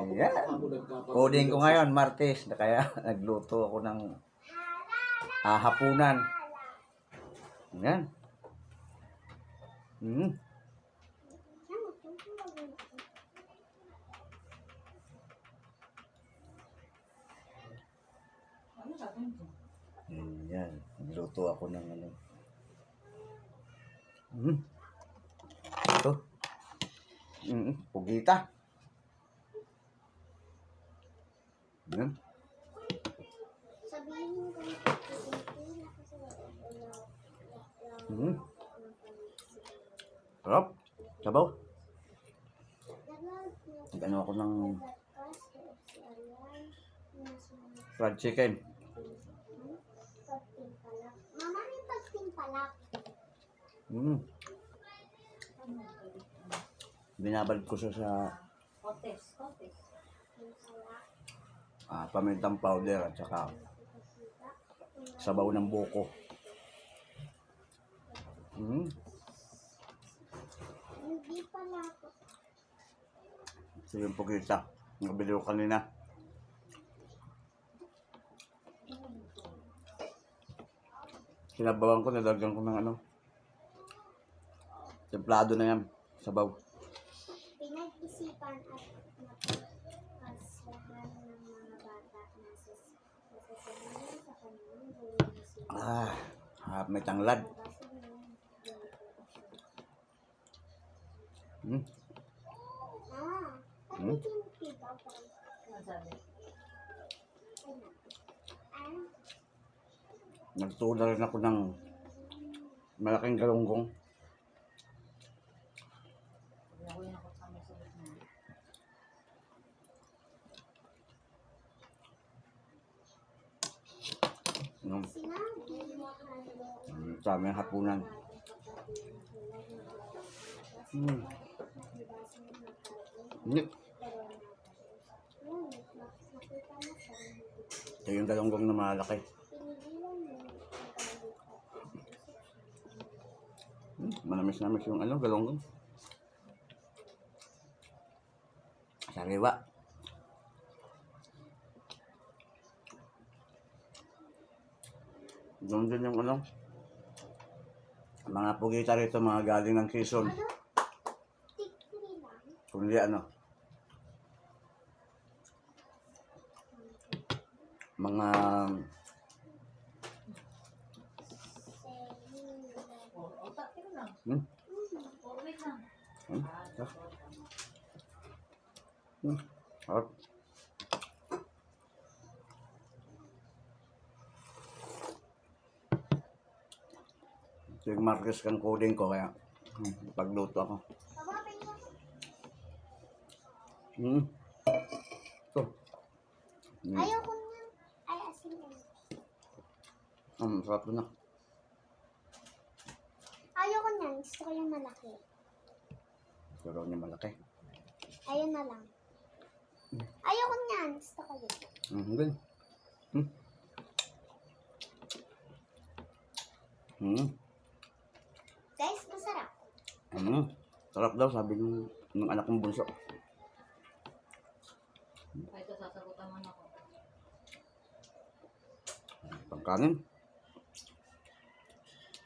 Yan. Coding ko ngayon, Martes. Kaya nagluto ako ng hapunan. Yan. Yan. Nagluto ako ng ano. Ito. Pugita. Yan. Sabihin ko Sarap. Sabaw. Ano ako ng fried chicken. Mama, may pagtimpalak. Binabad ko siya sa pamintang powder at saka sabaw ng buko. Hindi pala ako. Ito yung pugita. Nabili ko kanina. Sinabawan ko, nalagyan ko ng ano. Templado na yan. Sabaw. Pinag-isipan at napagpasyahan ng mga bata na sasabihin sa kanilang gawin May tanglad. Nagtuo na rin ako ng malaking galunggong. Sa aming hapunan. Ito yung galunggong na malaki. Manamis-namis yung ano, galunggong. Sariwa. Doon din yung ano, mga pugita rito, mga galing ng Quezon. Kundi ano, mga harap. Ito yung Marques kang coding ko, kaya pagluto ako. Ito. Ayoko na. Ay, asin na. Sarap na. Ayoko na. Gusto ko yung malaki. Gusto niya malaki. Ayun na lang. Ayoko niyan. Gusto ko yun. Hindi. Guys, masarap. Sarap daw, sabi ng anak kong bunso. Ito, sasagutan man ako. Pagkanin.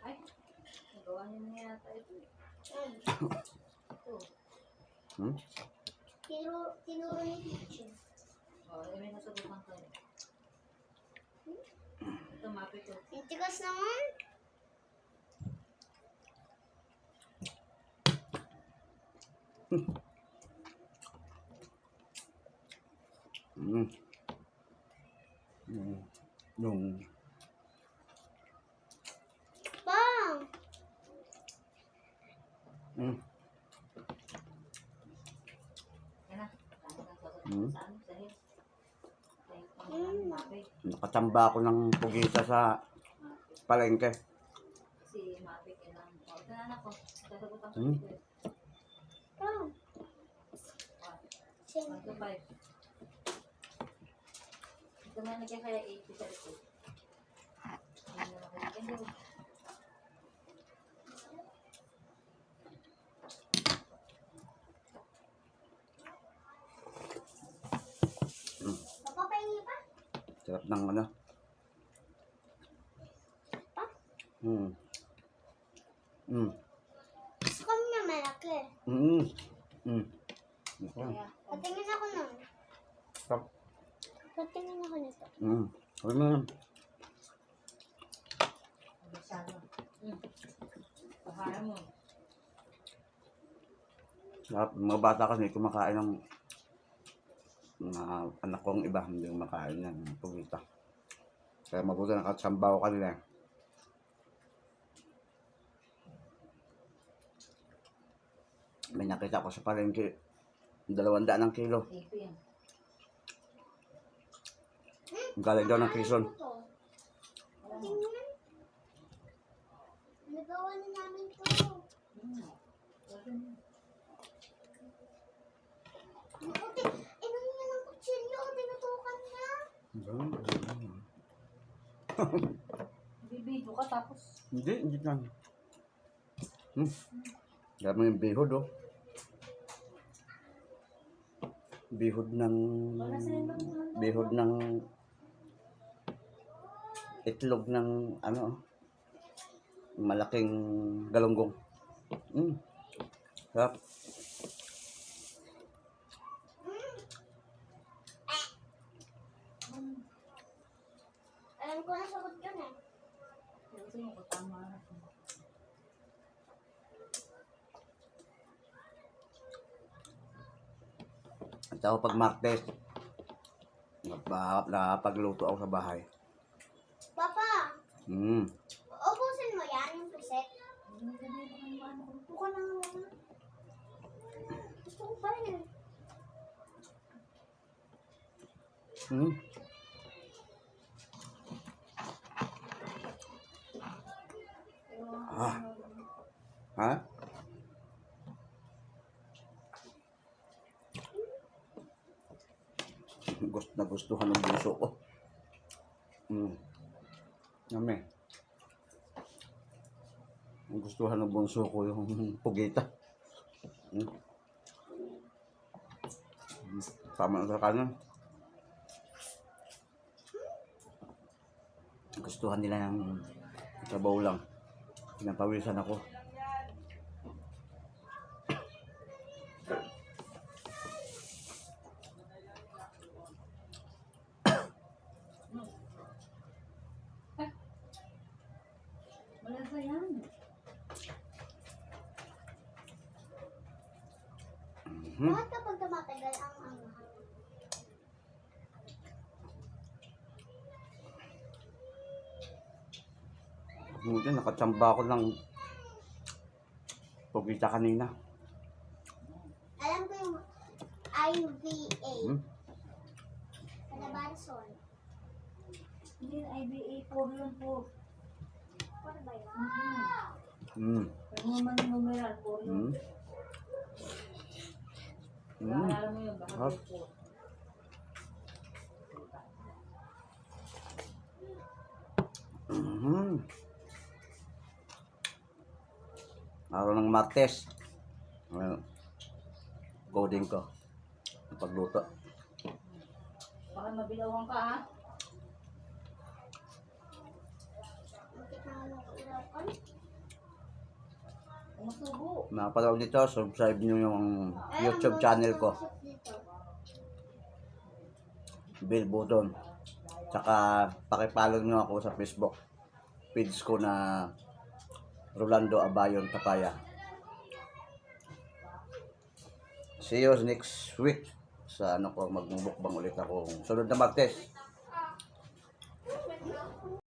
Ay, nagawa niyo na yata ito. Ito. Tinuro ni teacher. May nasagutan kayo. Ito, mapit ko. Yung tigas naman. Yung Bang! Yan na. Saan? Sa his. nakatamba ako ng pugita sa palengke. Si mapit yan lang. Ito na anak ko. Sasagutan ko. Bang! 1 to 5. Ito na nagyan kaya 80 sa ito. Hindi na ako nagyan. Sarap ng ano. Pa? Mm. Mm. Gusto kami na malaki. Mm. Mm. Kaya, Patingin ako nun. Sarap. Patingin ako nito. Mm. Sabi mo yan. masyado. Bahaya mo. Sarap. Mga bata kasi kumakain ng mga anak kong iba. Hindi kumakain yan. Pugita. Kaya mabuti nakatsambaw kanila. May nakita ko sa palengke. 200 ang kilo. Ito yan. Galing daw ng Quezon. Ano to? Patingin. Nagawa na namin to. Buti, inano niya ng kutsilyo. Tinutukan niya. Bibidyo ka tapos. Hindi lang. Kaya mo yung bihod, oh. Bihod ng itlog ng ano, malaking galunggong. Sarap. Alam ko na sagot yun eh. Kasi mo ko tama na. At ako pag Martes, napagluto ako sa bahay. Papa, Mm. ubusin mo yan yung preset. Upo ka na nga. Gusto ko pa rin eh. Mm. Ah. Ha? Nagustuhan ng bunso ko. Yummy. Nagustuhan ng bunso ko yung pugita. Tama na sa kanan. Gustuhan nila ng sabaw lang. Pinapawisan ako. Malasa yan. Bakit kapag tumatagal ang ano? Hindi, nakatsamba ako ng pugita kanina. Alam ko yung IVA. Calabarzon. Hindi yung IBA po yun po. Ano ba yun? Pag mo man numeral po yun. Alam mo yun, baka Hop. po. Araw ng Martes. Coding ko. Pagluto. Baka mabilawan ka ha. Bakit na ano ko ilawan? Masubo. Napalaw nito, subscribe nyo yung YouTube channel ko. Bell button. Tsaka pakipollow nyo ako sa Facebook page ko na Rolando Abayon Tapaya. See you next week sa ano ko, magmumukbang ulit ako sunod na Martes.